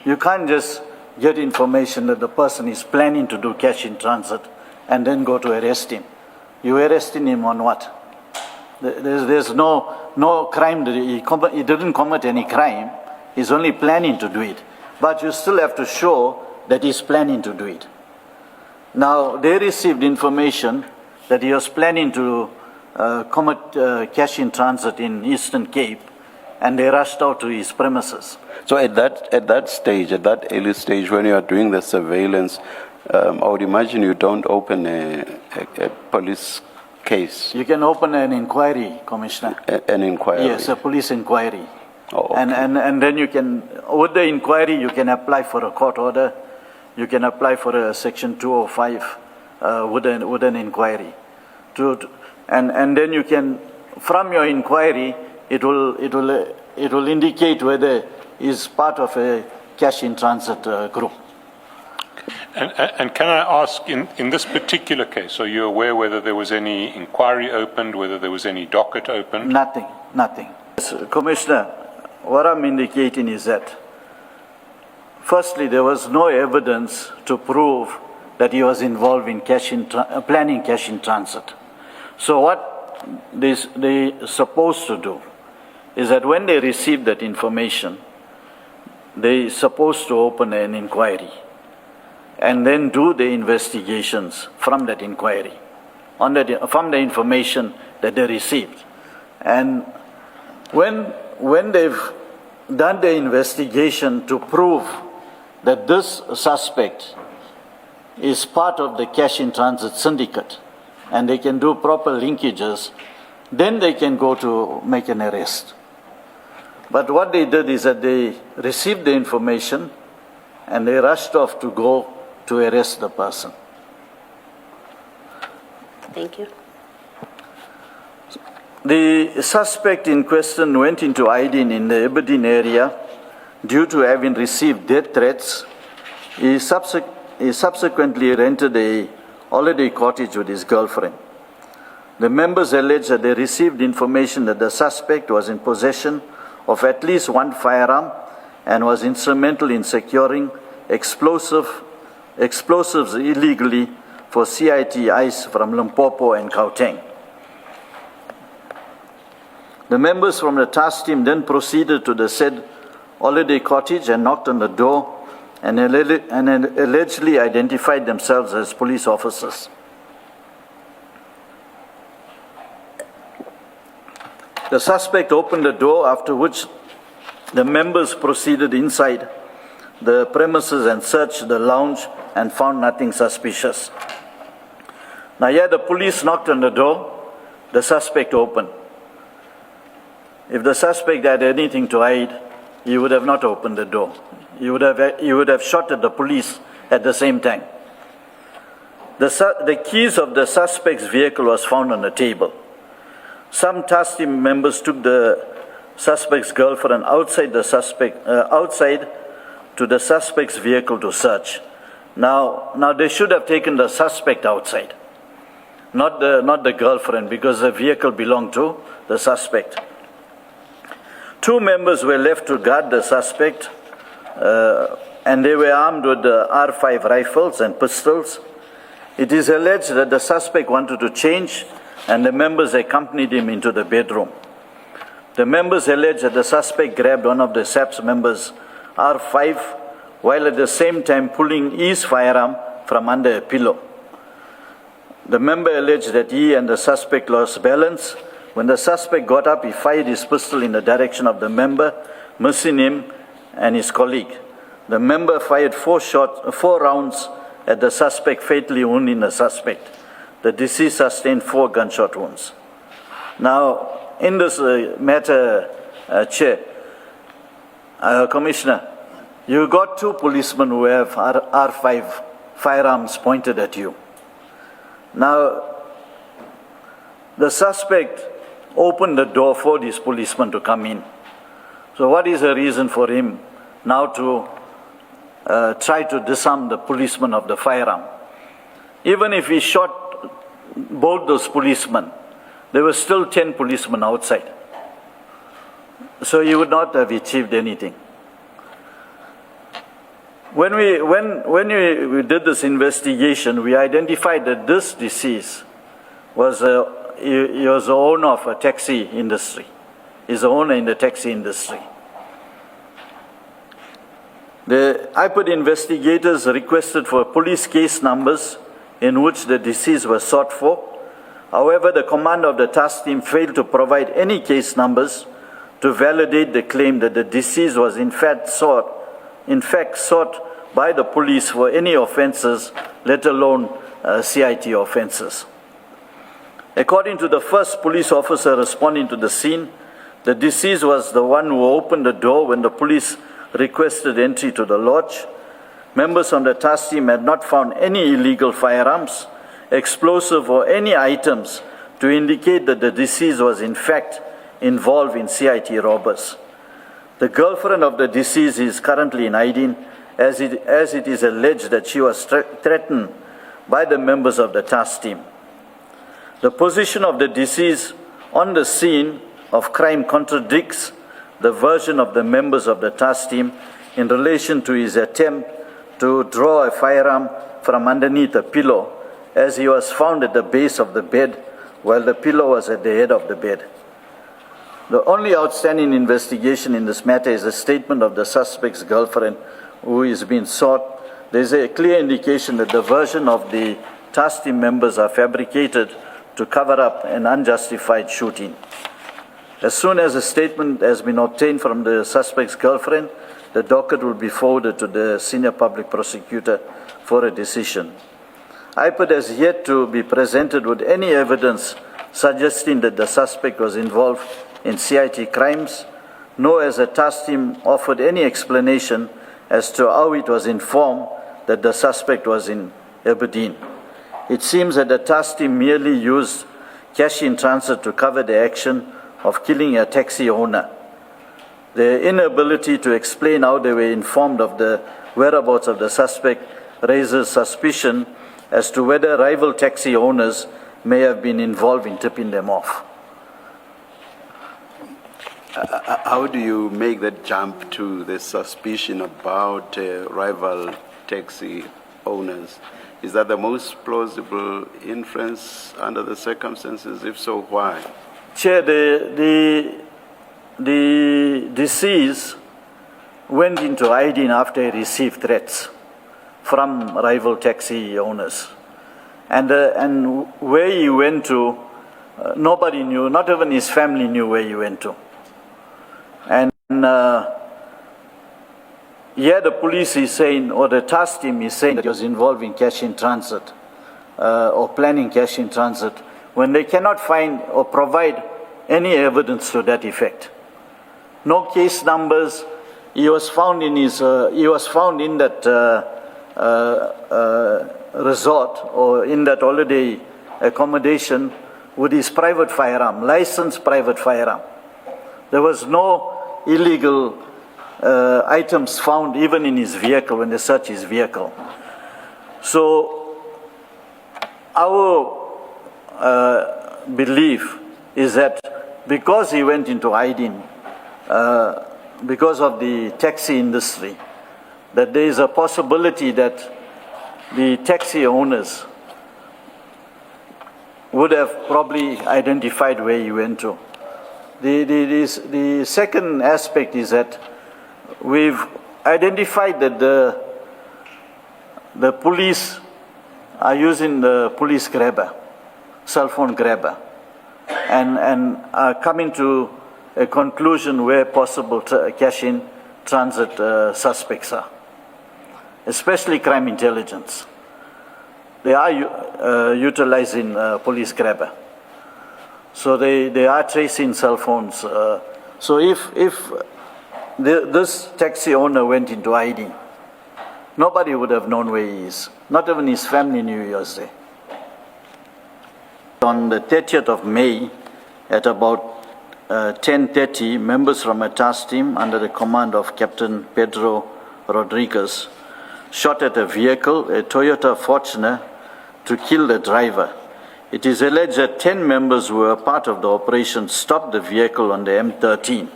You can't just get information that the person is planning to do cash in transit and then go to arrest him. You arresting him on what? There's no crime. He didn't commit any crime. He's only planning to do it. But you still have to show that he's planning to do it. Now, they received information that he was planning to commit cash in transit in Eastern Cape, and they rushed out to his premises. So at that stage, at that early stage, when you are doing the surveillance, I would imagine you don't open a police case. You can open an inquiry, Commissioner. An inquiry? Yes, a police inquiry. Oh, okay. And then you can, with the inquiry, you can apply for a court order. You can apply for a Section 205 with an inquiry. And then you can, from your inquiry, it will indicate whether he's part of a cash in transit group. And can I ask, in this particular case, are you aware whether there was any inquiry opened, whether there was any docket opened? Nothing. Yes, Commissioner, what I'm indicating is that, firstly, there was no evidence to prove that he was involved in planning cash in transit. So what they're supposed to do is that when they receive that information, they're supposed to open an inquiry and then do the investigations from that inquiry, from the information that they received. And when they've done the investigation to prove that this suspect is part of the cash in transit syndicate, and they can do proper linkages, then they can go to make an arrest. But what they did is that they received the information and they rushed off to go to arrest the person. Thank you. The suspect in question went into hiding in the Aberdeen area due to having received death threats. He subsequently rented a holiday cottage with his girlfriend. The members allege that they received information that the suspect was in possession of at least one firearm and was instrumental in securing explosives illegally for CIT ICE from Limpopo and Gauteng. The members from the task team then proceeded to the said holiday cottage and knocked on the door and allegedly identified themselves as police officers. The suspect opened the door, after which the members proceeded inside the premises and searched the lounge and found nothing suspicious. Now here the police knocked on the door, the suspect opened. If the suspect had anything to hide, he would have not opened the door. He would have shot at the police at the same time. The keys of the suspect's vehicle was found on the table. Some task team members took the suspect's girlfriend outside to the suspect's vehicle to search. Now they should have taken the suspect outside, not the girlfriend, because the vehicle belonged to the suspect. Two members were left to guard the suspect, and they were armed with the R5 rifles and pistols. It is alleged that the suspect wanted to change, and the members accompanied him into the bedroom. The members allege that the suspect grabbed one of the SAPS members' R5 while at the same time pulling his firearm from under a pillow. The member alleged that he and the suspect lost balance. When the suspect got up, he fired his pistol in the direction of the member, missing him and his colleague. The member fired four rounds at the suspect, fatally wounding the suspect. The deceased sustained 4 gunshot wounds. Now, in this matter, Chair, Commissioner, you got 2 policemen who have R5 firearms pointed at you. Now, the suspect opened the door for these policemen to come in. So what is the reason for him now to try to disarm the policeman of the firearm? Even if he shot both those policemen, there were still 10 policemen outside. So he would not have achieved anything. When we did this investigation, we identified that this deceased was he was the owner of a taxi industry. He's the owner in the taxi industry. The IPID investigators requested for police case numbers in which the deceased was sought for. However, the commander of the task team failed to provide any case numbers to validate the claim that the deceased was in fact sought by the police for any offences, let alone CIT offences. According to the first police officer responding to the scene, the deceased was the one who opened the door when the police requested entry to the lodge. Members of the task team had not found any illegal firearms, explosive or any items to indicate that the deceased was in fact involved in CIT robbers. The girlfriend of the deceased is currently in hiding as it is alleged that she was threatened by the members of the task team. The position of the deceased on the scene of crime contradicts the version of the members of the task team in relation to his attempt to draw a firearm from underneath a pillow, as he was found at the base of the bed while the pillow was at the head of the bed. The only outstanding investigation in this matter is a statement of the suspect's girlfriend who is being sought. There is a clear indication that the version of the task team members are fabricated to cover up an unjustified shooting. As soon as a statement has been obtained from the suspect's girlfriend, the docket will be forwarded to the senior public prosecutor for a decision. IPID has yet to be presented with any evidence suggesting that the suspect was involved in CIT crimes, nor has the task team offered any explanation as to how it was informed that the suspect was in Aberdeen. It seems that the task team merely used cash in transit to cover the action of killing a taxi owner. Their inability to explain how they were informed of the whereabouts of the suspect raises suspicion as to whether rival taxi owners may have been involved in tipping them off. How do you make that jump to the suspicion about rival taxi owners? Is that the most plausible inference under the circumstances? If so, why? Chair, the deceased went into hiding after he received threats from rival taxi owners. And where he went to, nobody knew, not even his family knew where he went to. And here the police is saying, or the task team is saying that he was involved in cash in transit or planning cash in transit, when they cannot find or provide any evidence to that effect. No case numbers. He was found in that resort or in that holiday accommodation with his private firearm, licensed private firearm. There was no illegal items found even in his vehicle when they searched his vehicle. So our belief is that because he went into hiding, because of the taxi industry, that there is a possibility that the taxi owners would have probably identified where he went to. The second aspect is that we've identified that the police are using the police grabber, cell phone grabber, and are coming to a conclusion where possible cash-in transit suspects are, especially crime intelligence. They are utilizing police grabber. So they are tracing cell phones. So if this taxi owner went into hiding, nobody would have known where he is. Not even his family knew he was there. On the 30th of May, at about 10:30, members from a task team under the command of Captain Pedro Rodriguez shot at a vehicle, a Toyota Fortuner, to kill the driver. It is alleged that 10 members who were part of the operation stopped the vehicle on the M13,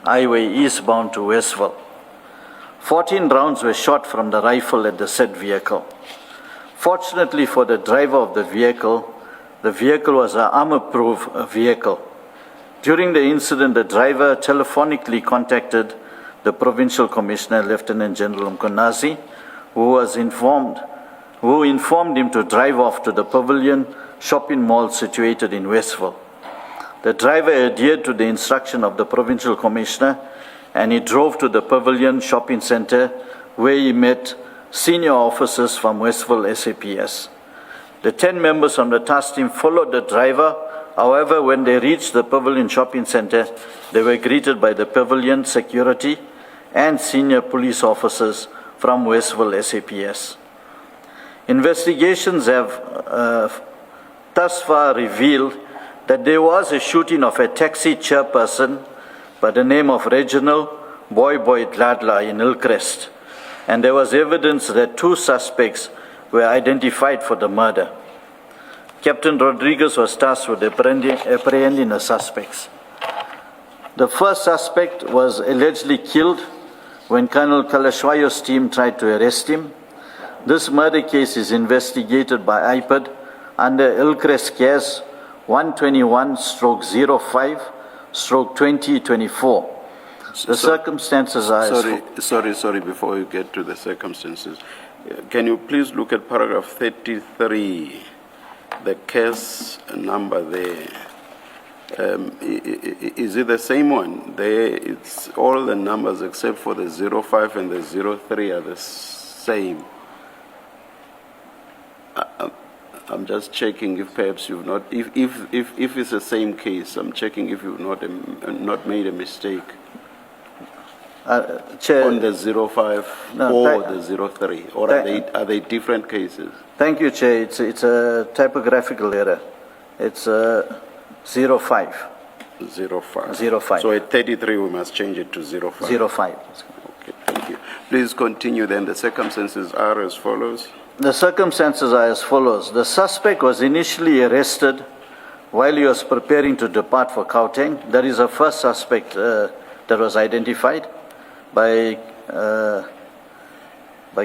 highway eastbound to Westville. 14 rounds were shot from the rifle at the said vehicle. Fortunately for the driver of the vehicle was an armor-proof vehicle. During the incident, the driver telephonically contacted the Provincial Commissioner, Lieutenant General Mkonazi, who informed him to drive off to the Pavilion shopping mall situated in Westville. The driver adhered to the instruction of the Provincial Commissioner and he drove to the Pavilion shopping centre where he met senior officers from Westville SAPS. The 10 members on the task team followed the driver. However, when they reached the Pavilion shopping centre, they were greeted by the Pavilion security and senior police officers from Westville SAPS. Investigations have thus far revealed that there was a shooting of a taxi chairperson by the name of Reginald Boy Dladla in Hillcrest, and there was evidence that 2 suspects were identified for the murder. Captain Rodriguez was tasked with apprehending the suspects. The first suspect was allegedly killed when Colonel Kalashwayo's team tried to arrest him. This murder case is investigated by IPID under Hillcrest case 121/05/2024. The circumstances are... Sorry, before you get to the circumstances, can you please look at paragraph 33, the case number there? Is it the same one? There, it's all the numbers except for the 05 and the 03 are the same. I'm just checking if perhaps you've not, if it's the same case, I'm checking if you've not made a mistake. Chair, on the 05 or the 03, or are they different cases? Thank you, Chair. It's a typographical error. It's 05. 05. So at 33 we must change it to 05. 05. Okay, thank you. Please continue then. The circumstances are as follows. The circumstances are as follows. The suspect was initially arrested while he was preparing to depart for Gauteng. That is the first suspect that was identified by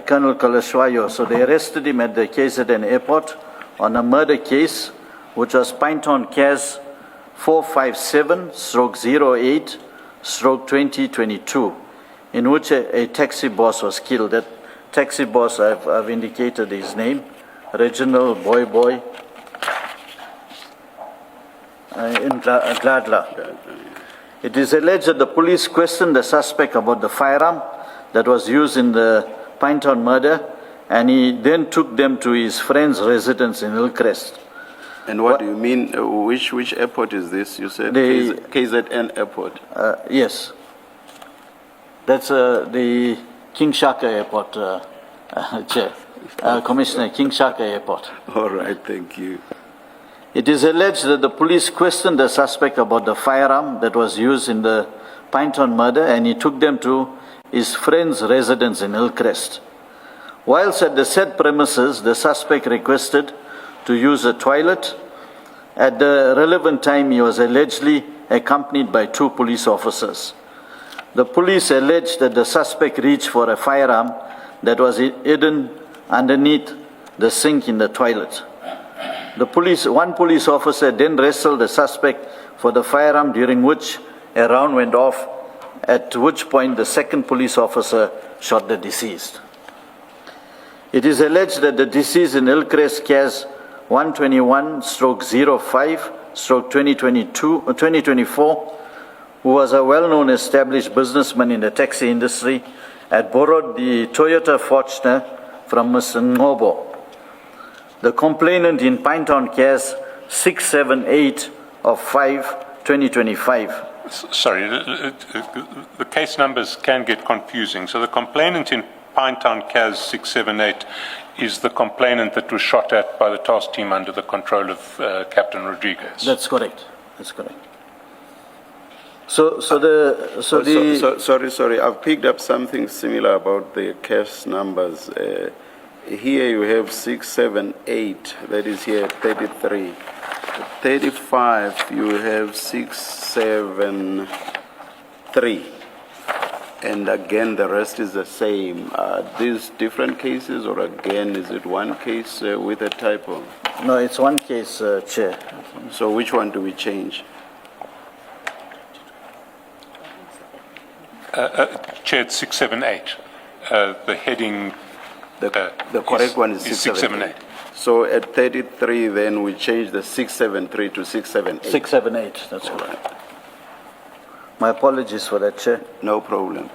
Colonel Kalashwayo. So they arrested him at the KZN airport on a murder case, which was Pinetown case 457/08/2022, in which a taxi boss was killed. That taxi boss, I've indicated his name, Reginald Boy in Gladla. It is alleged that the police questioned the suspect about the firearm that was used in the Pinetown murder, and he then took them to his friend's residence in Hillcrest. And what do you mean? Which airport is this? You said KZN airport. Yes. That's the King Shaka Airport, Chair. Commissioner, King Shaka Airport. All right, thank you. It is alleged that the police questioned the suspect about the firearm that was used in the Pinetown murder, and he took them to his friend's residence in Hillcrest. Whilst at the said premises, the suspect requested to use a toilet. At the relevant time, he was allegedly accompanied by 2 police officers. The police alleged that the suspect reached for a firearm that was hidden underneath the sink in the toilet. One police officer then wrestled the suspect for the firearm, during which a round went off, at which point the second police officer shot the deceased. It is alleged that the deceased in Hillcrest case 121/05/2024, who was a well-known established businessman in the taxi industry, had borrowed the Toyota Fortuner from Mr. Ngobo. The complainant in Pinetown case 678/5/2025. Sorry, the case numbers can get confusing. So the complainant in Pinetown case 678 is the complainant that was shot at by the task team under the control of Captain Rodriguez. That's correct. That's correct. Sorry. I've picked up something similar about the case numbers. Here you have 678. That is here 33. 35. You have 673. And again, the rest is the same. Are these different cases, or again, is it one case with a typo? No, it's one case, Chair. So which one do we change? Chair, it's 678. The heading The correct one is 678. So at 33, then we change the 673 to 678. 678, that's correct. My apologies for that, Chair. No problem.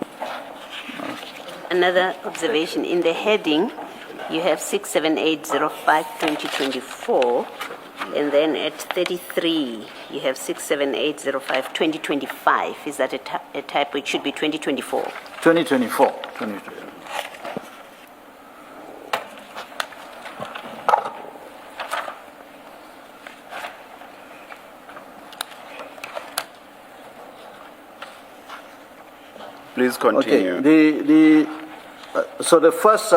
Another observation, in the heading, you have 67805-2024, and then at 33, you have 67805-2025. Is that a typo? It should be 2024. 2024. 2024. Please continue. Okay. So the first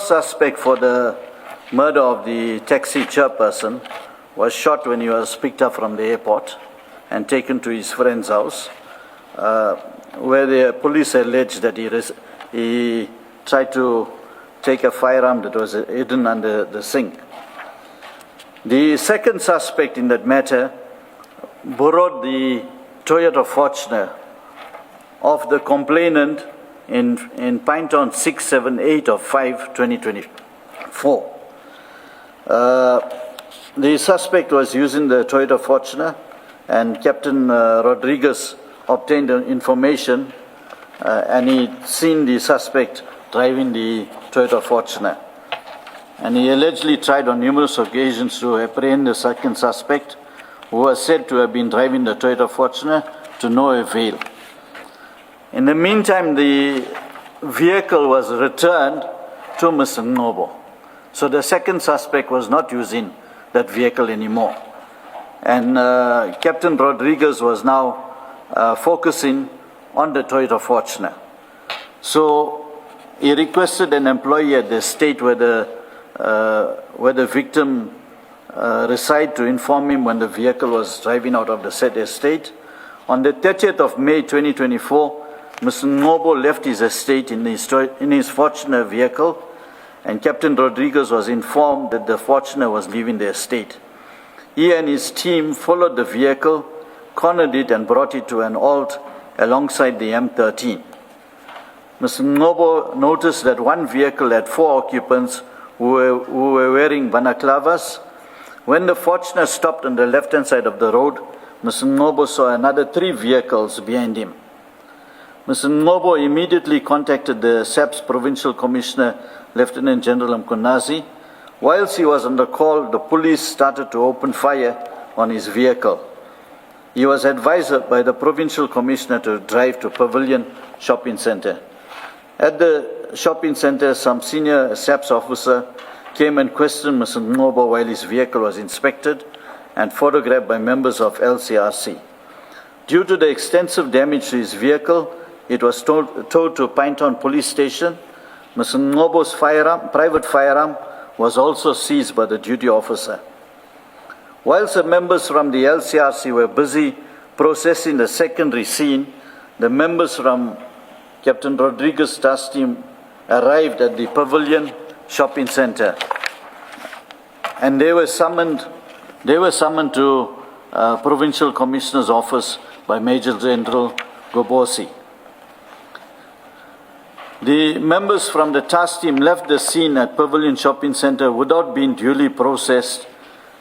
suspect for the murder of the taxi chairperson was shot when he was picked up from the airport and taken to his friend's house, where the police alleged that he tried to take a firearm that was hidden under the sink. The second suspect in that matter borrowed the Toyota Fortuner of the complainant in Pinetown 678 of 5/2024. The suspect was using the Toyota Fortuner, and Captain Rodriguez obtained information, and he'd seen the suspect driving the Toyota Fortuner. And he allegedly tried on numerous occasions to apprehend the second suspect, who was said to have been driving the Toyota Fortuner, to no avail. In the meantime, the vehicle was returned to Mr. Ngobo. So the second suspect was not using that vehicle anymore. And Captain Rodriguez was now focusing on the Toyota Fortuner. So he requested an employee at the estate where the victim resided to inform him when the vehicle was driving out of the said estate. On the 30th of May 2024, Mr. Ngobo left his estate in his Fortuner vehicle, and Captain Rodriguez was informed that the Fortuner was leaving the estate. He and his team followed the vehicle, cornered it, and brought it to an halt alongside the M13. Mr. Ngobo noticed that one vehicle had 4 occupants who were wearing balaclavas. When the Fortuner stopped on the left-hand side of the road, Mr. Ngobo saw another 3 vehicles behind him. Mr. Ngobo immediately contacted the SAPS Provincial Commissioner, Lieutenant General Mkunazi. Whilst he was on the call, the police started to open fire on his vehicle. He was advised by the Provincial Commissioner to drive to Pavilion Shopping Centre. At the shopping centre, some senior SAPS officer came and questioned Mr. Ngobo while his vehicle was inspected and photographed by members of LCRC. Due to the extensive damage to his vehicle, it was towed to Pinetown Police Station. Mr. Ngobo's private firearm was also seized by the duty officer. Whilst the members from the LCRC were busy processing the secondary scene, the members from Captain Rodriguez's task team arrived at the Pavilion Shopping Centre, and they were summoned to Provincial Commissioner's office by Major General Gobosi. The members from the task team left the scene at Pavilion Shopping Centre without being duly processed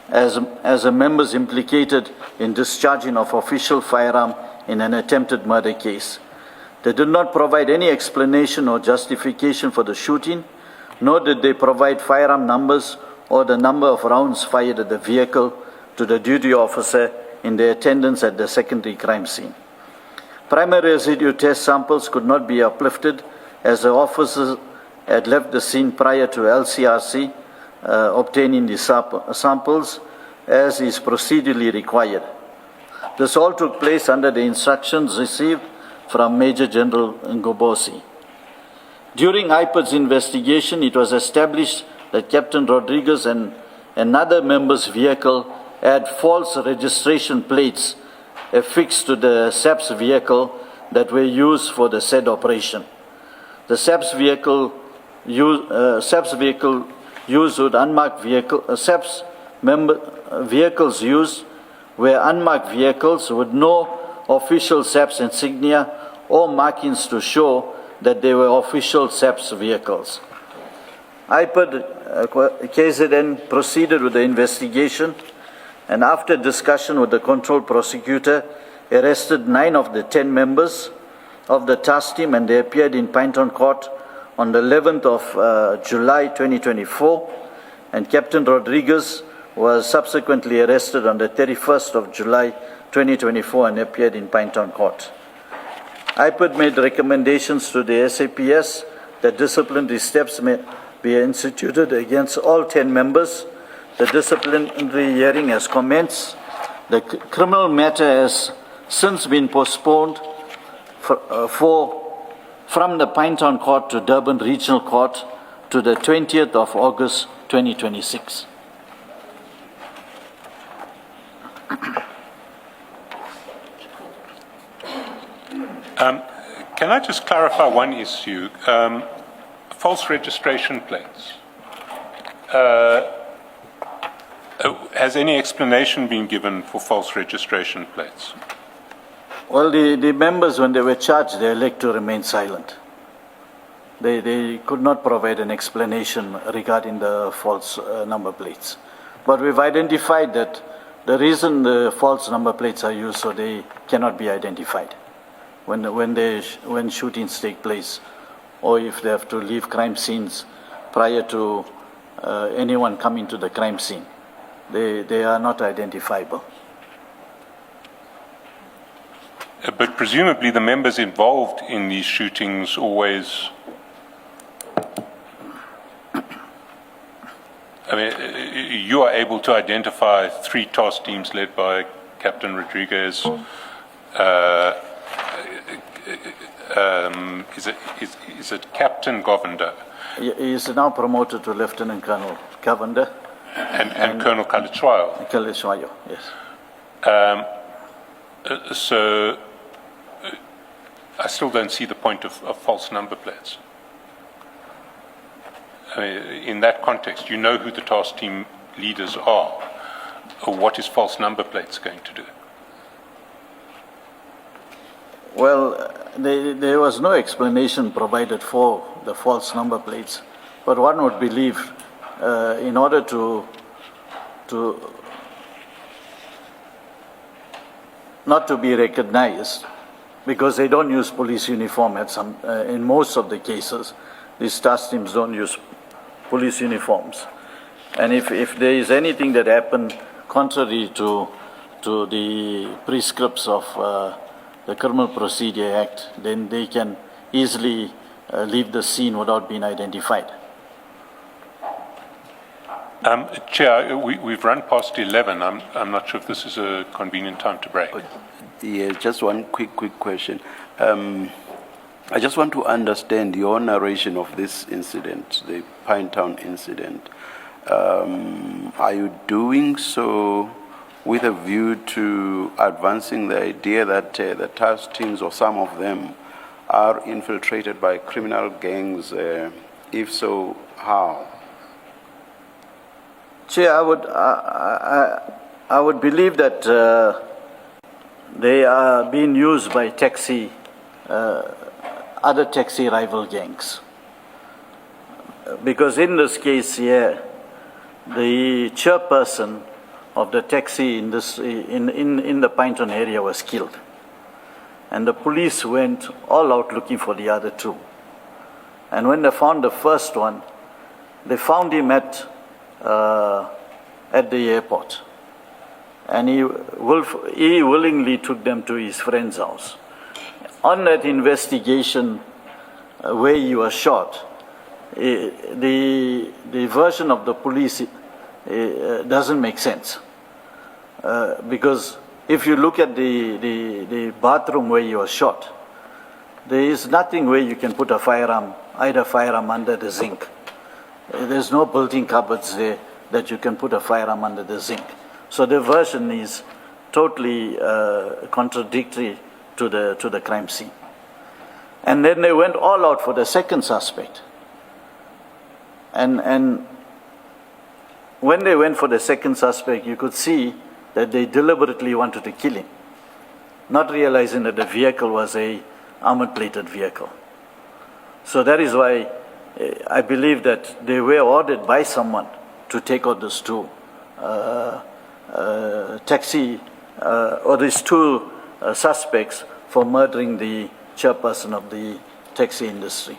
as the members implicated in discharging of official firearm in an attempted murder case. They did not provide any explanation or justification for the shooting, nor did they provide firearm numbers or the number of rounds fired at the vehicle to the duty officer in their attendance at the secondary crime scene. Primary residue test samples could not be uplifted as the officers had left the scene prior to LCRC obtaining the samples as is procedurally required. This all took place under the instructions received from Major General Ngobosi. During IPID's investigation, it was established that Captain Rodriguez and another member's vehicle had false registration plates affixed to the SAPS vehicle that were used for the said operation. The SAPS vehicle used with unmarked vehicles used were unmarked vehicles with no official SAPS insignia or markings to show that they were official SAPS vehicles. IPID KZN proceeded with the investigation, and after discussion with the control prosecutor, arrested 9 of the 10 members of the task team, and they appeared in Pinetown Court on the 11th of July 2024, and Captain Rodriguez was subsequently arrested on the 31st of July 2024 and appeared in Pinetown Court. IPID made recommendations to the SAPS that disciplinary steps may be instituted against all 10 members. The disciplinary hearing has commenced. The criminal matter has since been postponed from the Pinetown Court to Durban Regional Court to the 20th of August 2026. Can I just clarify one issue? False registration plates. Has any explanation been given for false registration plates? Well, the members, when they were charged, they elected to remain silent. They could not provide an explanation regarding the false number plates. But we've identified that the reason the false number plates are used so they cannot be identified when shootings take place, or if they have to leave crime scenes prior to anyone coming to the crime scene. They are not identifiable. But presumably the members involved in these shootings always, I mean, you are able to identify 3 task teams led by Captain Rodriguez. Is it Captain Govender? He is now promoted to Lieutenant Colonel Govender. And Colonel Kalichwayo. Kalichwayo, yes. So I still don't see the point of false number plates. I mean, in that context, you know who the task team leaders are. What is false number plates going to do? Well, there was no explanation provided for the false number plates, but one would believe in order to not to be recognized, because they don't use police uniform in most of the cases, these task teams don't use police uniforms. And if there is anything that happened contrary to the prescripts of the Criminal Procedure Act, then they can easily leave the scene without being identified. Chair, we've run past 11. I'm not sure if this is a convenient time to break. Yeah, just one quick question. I just want to understand your narration of this incident, the Pinetown incident. Are you doing so with a view to advancing the idea that the task teams, or some of them, are infiltrated by criminal gangs? If so, how? Chair, I would believe that they are being used by other taxi rival gangs. Because in this case here, the chairperson of the taxi industry in the Pinetown area was killed. And the police went all out looking for the other 2. And when they found the first one, they found him at the airport. And he willingly took them to his friend's house. On that investigation where he was shot, the version of the police doesn't make sense. Because if you look at the bathroom where he was shot, there is nothing where you can put a firearm, either firearm under the zinc. There's no built-in cupboards there that you can put a firearm under the zinc. So the version is totally contradictory to the crime scene. And then they went all out for the second suspect. And when they went for the second suspect, you could see that they deliberately wanted to kill him, not realizing that the vehicle was a armor-plated vehicle. So that is why I believe that they were ordered by someone to take out these two suspects for murdering the chairperson of the taxi industry.